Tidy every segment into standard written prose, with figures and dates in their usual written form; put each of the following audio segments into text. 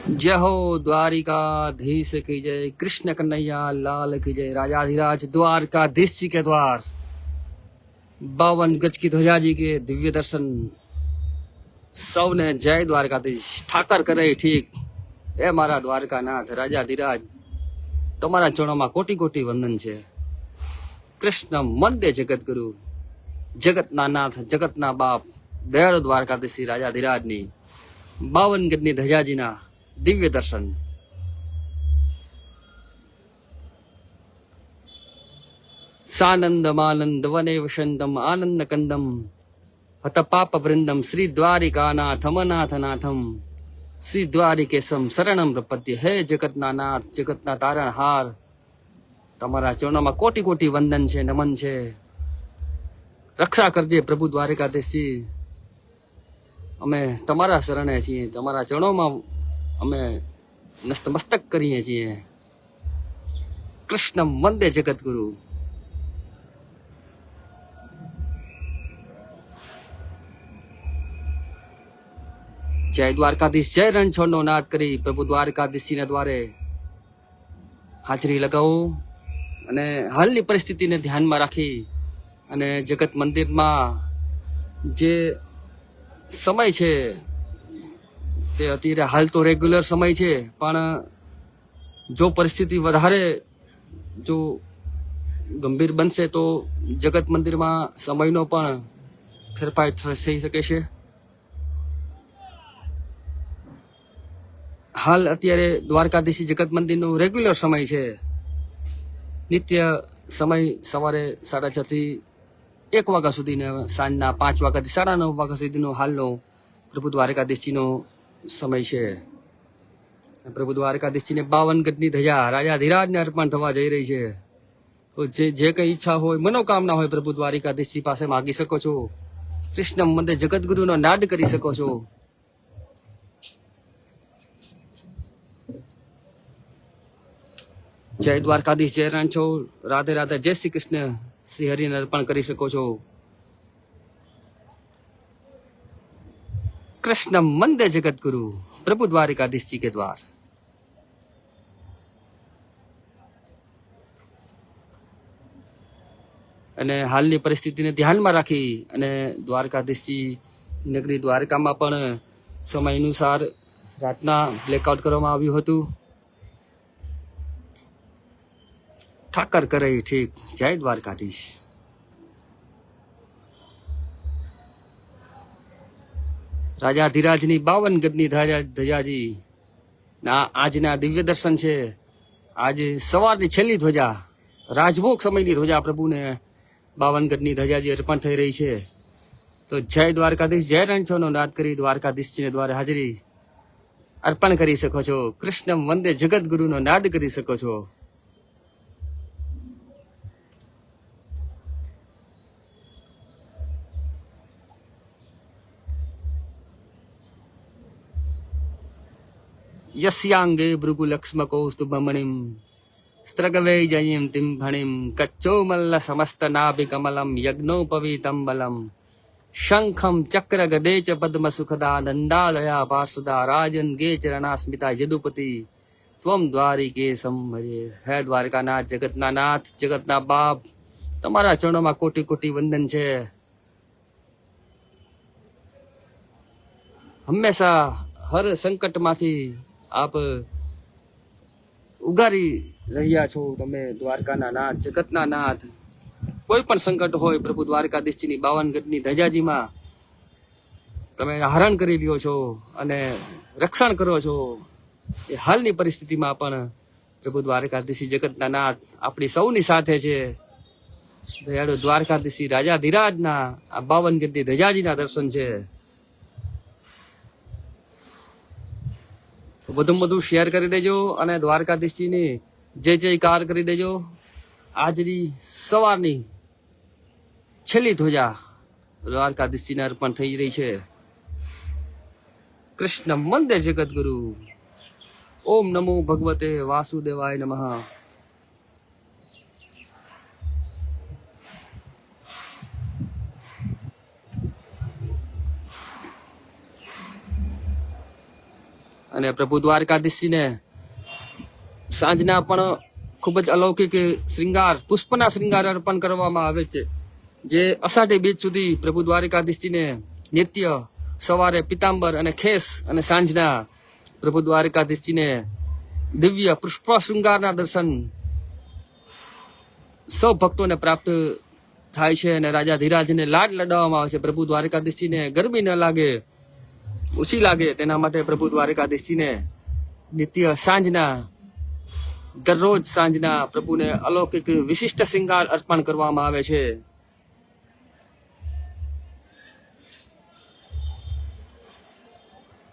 जय हो द्वारिकाधीश की जय, कृष्ण कन्हैया लाल की जय। राजाधिराज द्वारकाधीश जी के द्वार, 52 गज की ध्वजा जी के दिव्य दर्शन। સૌને જય દ્વારકાધીશ। ઠાકર કરે ઠીક, એ મારા દ્વારકાનાથ રાજાધિરાજ, તમારા ચરણોમાં કોટી કોટી વંદન છે। કૃષ્ણ મંદે જગતગુરુ, જગતના નાથ જગતના બાપ, દયાળુ દ્વારકાધીશ રાજાધિરાજની 52 ગજની ધજાજીના દિવ્ય દર્શન। સાનંદમાનંદ વને વસંતમ આનંદ કંદમ હત પાપ વૃંદમ શ્રી દ્વારિકાનાથમનાથનાથમ શ્રી દ્વારિકેશમ શરણમ પ્રપદ્ય। હે જગતના નાથ જગતના તારણહાર, તમારા ચરણોમાં કોટી કોટી વંદન છે, નમન છે। રક્ષા કરજે પ્રભુ દ્વારિકાધીશજી, અમે તમારા શરણે છીએ, તમારા ચરણોમાં અમે નતમસ્તક કરીએ છીએ। કૃષ્ણ વંદે જગતગુરુ। જય દ્વારકાધીશ, જય રણછોડનો નાદ કરી પ્રભુ દ્વારકાધીશજીના દ્વારે હાજરી લગાવો અને હાલની પરિસ્થિતિને ધ્યાનમાં રાખી અને જગત મંદિરમાં જે સમય છે તે અત્યારે હાલ તો રેગ્યુલર સમય છે, પણ જો પરિસ્થિતિ વધારે જો ગંભીર બનશે તો જગત મંદિરમાં સમયનો પણ ફેરફાર થઈ શકે છે। હાલ અત્યારે દ્વારકાધીશ જગત મંદિરનો રેગ્યુલર સમય છે, નિત્ય સમય સવારે 6:30 થી 1 વાગ્યા સુધીને સાંજના 5 વાગ્યાથી 9:30 વાગ્યા સુધીનો હાલનો પ્રભુ દ્વારકાધીશજીનો સમય છે। પ્રભુ દ્વારકાધીશજીને 52 ગજની ધજા રાજાધિરાજને અર્પણ થવા જઈ રહી છે। તો જે કઈ ઈચ્છા હોય, મનોકામના હોય, પ્રભુ દ્વારકાધીશજી પાસે માગી શકો છો। કૃષ્ણ મંદિર જગતગુરુનો નાદ કરી શકો છો। જય દ્વારકાધીશ, જય રણછોડ, રાધે રાધે, જય શ્રી કૃષ્ણ શ્રી હરિને અર્પણ કરી શકો છો। કૃષ્ણ મંદે જગતગુરુ પ્રભુ દ્વારકાધીશજી કે દ્વાર। અને હાલની પરિસ્થિતિને ધ્યાનમાં રાખી અને દ્વારકાધીશજી નગરી દ્વારકામાં પણ સમય અનુસાર રાતના બ્લેકઆઉટ કરવામાં આવ્યું હતું। ઠાકર કરે ઠીક, જય દ્વારકાધીશ। રાજાધિરાજની 52 ગજની ધજાજી ના આજના દિવ્ય દર્શન છે। આજે સવારની છેલ્લી ધ્વજા, રાજભોગ સમયની ધ્વજા પ્રભુને 52 ગજની ધજાજી અર્પણ થઈ રહી છે। તો જય દ્વારકાધીશ, જય રણછોડનો નાદ કરી દ્વારકાધીશજીને દ્વારે હાજરી અર્પણ કરી શકો છો। કૃષ્ણ વંદે જગતગુરુનો નાદ કરી શકો છો। યસ્યાંગે ભૃગુલક્ષ્મકૌસ્તુભમણિમ સ્ત્રગવૈજયીમ તિંભણિમ કચ્ચોમલ્લ સમસ્તનાભિકમલમ યજ્ઞોપવીતમ બલમ શંખમ ચક્ર ગદે ચ પદ્મ સુખદા નંદાલયા પાર્ષદા રાજન ગે ચરણાસ્મિતા યદુપતિ ત્વમ દ્વારિકેશમ ભજે। હે દ્વારકાનાથ જગતના નાથ જગતના બાપ, તમારા ચરણોમાં કોટી કોટી વંદન છે। હંમેશા હર સંકટમાંથી આપ ઉગારી રહ્યા છો। તમે દ્વારકાના નાથ જગતના નાથ, કોઈ પણ સંકટ હોય પ્રભુ દ્વારકાધીશજીની 52 ગજની ધજાજીમાં તમે હરણ કરી લ્યો છો અને રક્ષણ કરો છો। એ હાલની પરિસ્થિતિમાં પણ પ્રભુ દ્વારકાધીશ જગતના નાથ આપણી સૌની સાથે છે। દયાળુ દ્વારકાધીશ રાજાધિરાજના આ 52 ગજની ધજાજીના દર્શન છે। વધુમાં વધુ શેર કરી દેજો અને દ્વારકાધીશજીની જય જયકાર કરી દેજો। આજની સવારની છેલ્લી ધ્વજા દ્વારકાધીશજીને અર્પણ થઈ રહી છે। કૃષ્ણ મંદે જગતગુરુ। ઓમ નમો ભગવતે વાસુદેવાય નમઃ। અને પ્રભુ દ્વારકાધીશજીને સાંજના પણ ખૂબ જ અલૌકિક શ્રૃંગાર પુષ્પના શ્રૃંગાર અર્પણ કરવામાં આવે છે, જે અષાઢી બીજ સુધી પ્રભુ દ્વારકાધીશજીને નિત્ય સવારે પિતાંબર અને ખેસ અને સાંજના પ્રભુ દ્વારકાધીશજીને દિવ્ય પુષ્પ શૃંગારના દર્શન સૌ ભક્તોને પ્રાપ્ત થાય છે. અને રાજા ધીરાજને લાડ લડાવવામાં આવે છે. પ્રભુ દ્વારકાધીશજીને ગરમી ન લાગે, ઓછી લાગે, તેના માટે પ્રભુ દ્વારકાધીશજીને નિત્ય સાંજના દરરોજ સાંજના પ્રભુને અલૌકિક વિશિષ્ટ શ્રૃંગાર અર્પણ કરવામાં આવે છે.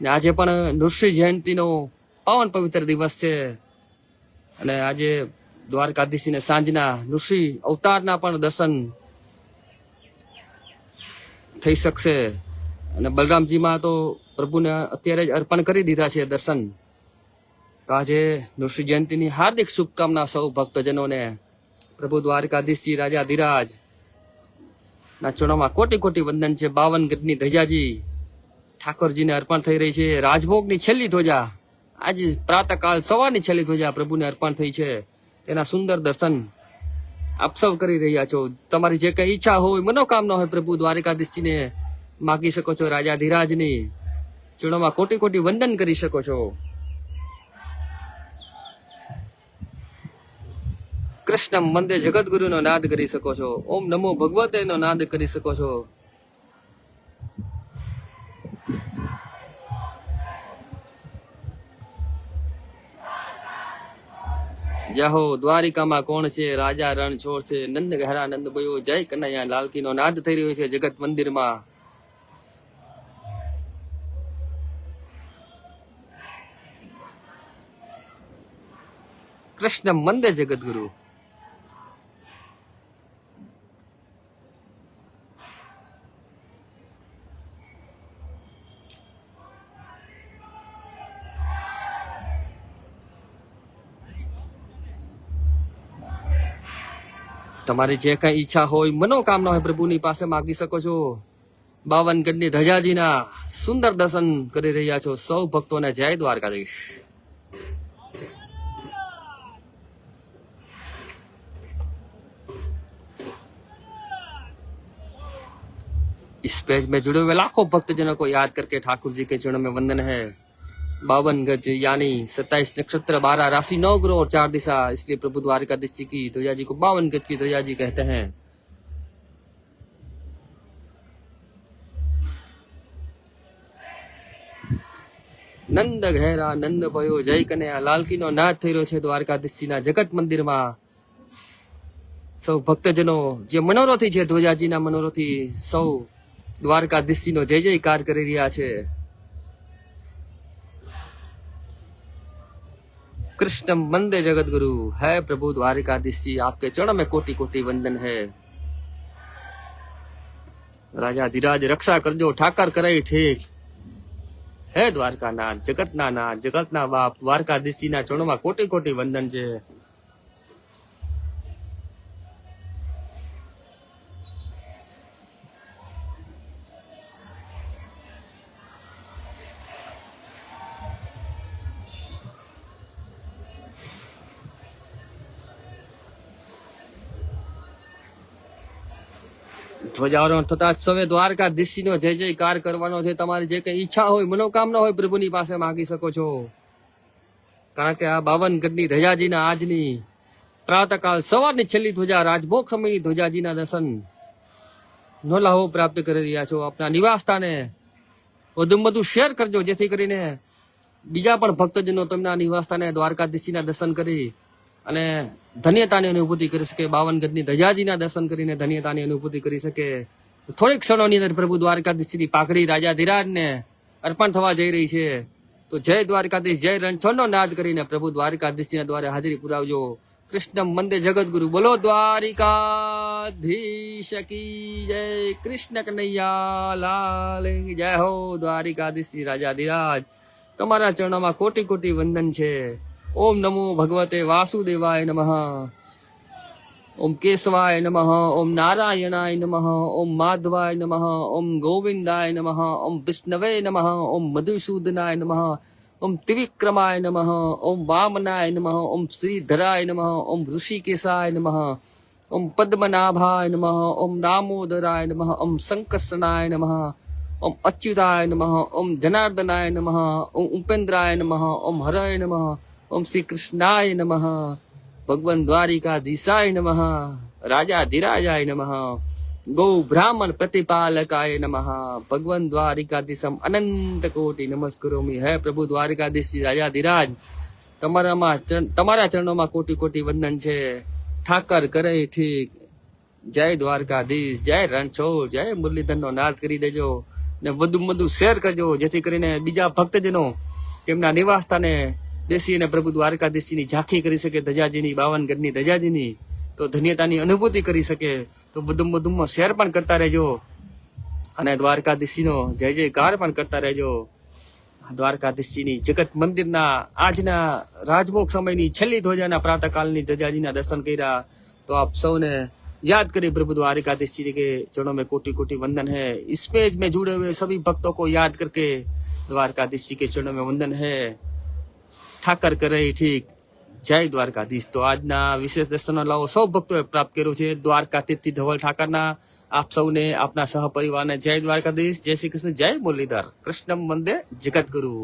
આજે પણ નૃસિંહ જયંતિનો પાવન પવિત્ર દિવસ છે અને આજે દ્વારકાધીશને સાંજના નૃસિંહ અવતારના પણ દર્શન થઈ શકશે. અને બલરામજીમાં તો પ્રભુને અત્યારે જ અર્પણ કરી દીધા છે દર્શન. તો આજે નૃસિંહ જયંતિની હાર્દિક શુભકામના સૌ ભક્તજનોને. પ્રભુ દ્વારકાધીશજી રાજા ધીરાજ ના ચરણોમાં કોટી કોટી વંદન છે. 52 ગજની ધજાજી ઠાકોરજીને અર્પણ થઈ રહી છે. રાજભોગની છેલ્લી ધ્વજા આજે પ્રાતઃકાલ સવારની છેલ્લી ધ્વજા પ્રભુને અર્પણ થઈ છે. તેના સુંદર દર્શન આપ સૌ કરી રહ્યા છો. તમારી જે કઈ ઈચ્છા હોય, મનોકામના હોય, પ્રભુ દ્વારકાધીશજીને માગી શકો છો. રાજા ધીરાજની ચરણોમાં કોટી કોટી વંદન કરી શકો છો. કૃષ્ણ મંદે જગતગુરુનો નાદ કરી શકો છો. ઓમ નમો ભગવતે નો નાદ કરી શકો છો. જાહો દ્વારિકામાં કોણ છે, રાજા રણ છોડ છે, નંદ ઘરા નંદ ભયો, જય કનૈયા લાલકી નો નાદ થઈ રહ્યો છે જગત મંદિરમાં. કૃષ્ણ મંદે જગતગુરુ. તમારી જે કઈ ઈચ્છા હોય, મનોકામના હોય, પ્રભુની પાસે માગી શકો છો. 52 ગજની ધજાજીના સુંદર દર્શન કરી રહ્યા છો સૌ ભક્તોને. જય દ્વારકાધીશ. इस पेज में जुड़े हुए लाखों भक्तजनों को याद करके ठाकुर जी के चरणों में वंदन है. 52 गज यानी 27 नक्षत्र, 12 राशि, 9 ग्रह और 4 दिशा, इसलिए प्रभु द्वारकाधीश जी की ध्वजा जी को 52 गज की ध्वजा जी कहते हैं. નંદ ઘેરા નંદ ભયો, જય કનૈયા લાલકીનો નાદ થઈ રહ્યો છે દ્વારકાધીશજીના જગત મંદિરમાં. સૌ ભક્તજનો જે મનોરથી છે, ધ્વજાજીના મનોરથી સૌ દ્વારકાધીશજીનો જય જયકાર કરી રહ્યા છે. कृष्ण मंदे जगत गुरु है प्रभु द्वारिकाधीश जी, आपके चरण में कोटि कोटि वंदन है. राजा धीराज रक्षा करजो, ठाकर करे ठीक. હે દ્વારકાનાથ, જગતના નાથ, જગતના બાપ દ્વારકાધીશજીના ચરણોમાં કોટી કોટી વંદન છે. ધ્વજારોહણ થતા સવે દ્વારકાધીશજીનો જય જયકાર કરવાનો છે. તમારી જે કઈ ઈચ્છા હોય, મનોકામના હોય, પ્રભુની પાસે માગી શકો છો. કારણ કે આ 52 ગજની ધજાજીના આજની પ્રાતઃકાલ સવારની છેલ્લી ધ્વજા, રાજભોગ સમયની ધ્વજાજીના દર્શન નો લાહો પ્રાપ્ત કરી રહ્યા છો. આપના નિવાસ સ્થાને વધુમાં વધુ શેર કરજો, જેથી કરીને બીજા પણ ભક્તજનો તેમના નિવાસ સ્થાને દ્વારકાધીશજીના દર્શન કરી અને ધન્યતાની અનુભૂતિ કરી શકે. 52 ગજની ધજાજીના દર્શન કરીને ધન્યતાની અનુભૂતિ કરી શકે. થોડીક ક્ષણોની અંદર પ્રભુ દ્વારકાધીશની પાઘડી રાજા ધીરાજને અર્પણ થવા જઈ રહી છે. તો જય દ્વારકાધીશ, જય રણછોડનો નાદ કરીને પ્રભુ દ્વારકાધીશના દ્વારે હાજરી પુરાવજો. કૃષ્ણ મંદે જગત ગુરુ, બોલો દ્વારિકાધીશ કી જય. કૃષ્ણ કનૈયા લાલ કી જય. હો દ્વારિકાધીશ રાજા ધીરાજ, તમારા ચરણોમાં કોટી કોટી વંદન છે. ओम नमो भगवते वासुदेवाय नमः. ओम केशवाय नमः. ओम नारायणाय नमः. ओम माधवाय नमः. ओम गोविंदाय नमः. ओम विष्णवे नमः. ओम मधुसूदनाय नमः. ओम त्रिविक्रमाय नमः, ओम वामनाय नमः, ओम श्रीधराय नमः, ओम ऋषिकेशाय नमः, ओम पद्मनाभाय नमः, ओम दामोदराय नमः, ओम संकर्षणाय नमः, ओम अच्युताय नमः, ओम जनार्दनाय नमः, ओम उपेन्द्राय नमः, ओम हराय नमः, ओम श्री कृष्णाय नमः, भगवान द्वारिकाधीशाय नमः, राजाधिराजाय नमः, गौ ब्राह्मण प्रतिपालकाय नमः, भगवान द्वारिकाधीशम अनंत कोटि नमस्करोमि। है प्रभु द्वारिकाधीश राजाधिराज, તમારા ચરણોમાં કોટી કોટી વંદન છે। ઠાકર કરે ઠીક। જય દ્વારકાધીશ, જય રણછોડ, જય મુરલીધરનો નાદ કરી દેજો ને વધુમાં વધુ શેર કરજો, જેથી કરીને બીજા ભક્તજનો તેમના નિવાસ સ્થાને બેસીને પ્રભુ દ્વારકાધીશની ઝાંખી કરી શકે, ધજાજીની 52 ગજની ધજાજીની, તો ધન્યતાની અનુભૂતિ કરી શકે। તો વધુમાં વધુમાં શેર પણ કરતા રહેજો અને દ્વારકાધીશનો જય જયકાર પણ કરતા રહેજો। દ્વારકાધીશની જગત મંદિરના આજના રાજમુખ સમયની છેલ્લી ધ્વજાના પ્રાતઃકાલની ધજાજીના દર્શન કર્યા। तो आप सबने याद करें प्रभु द्वारिकाधीश जी के चरणों में कोटि कोटि वंदन है। इस पेज में जुड़े हुए सभी भक्तों को याद करके द्वारकाधीश जी के चरणों में वंदन है। ઠાકર કરે ઠીક। જય દ્વારકાધીશ। તો આજના વિશેષ દર્શનનો લાવો સૌ ભક્તોએ પ્રાપ્ત કર્યો છે। દ્વારકાધીશથી ધવલ ઠાકરના આપ સૌને, આપના સહપરિવારને જય દ્વારકાધીશ, જય શ્રી કૃષ્ણ, જય મુરલીધર, કૃષ્ણમ વંદે જગતગુરુ।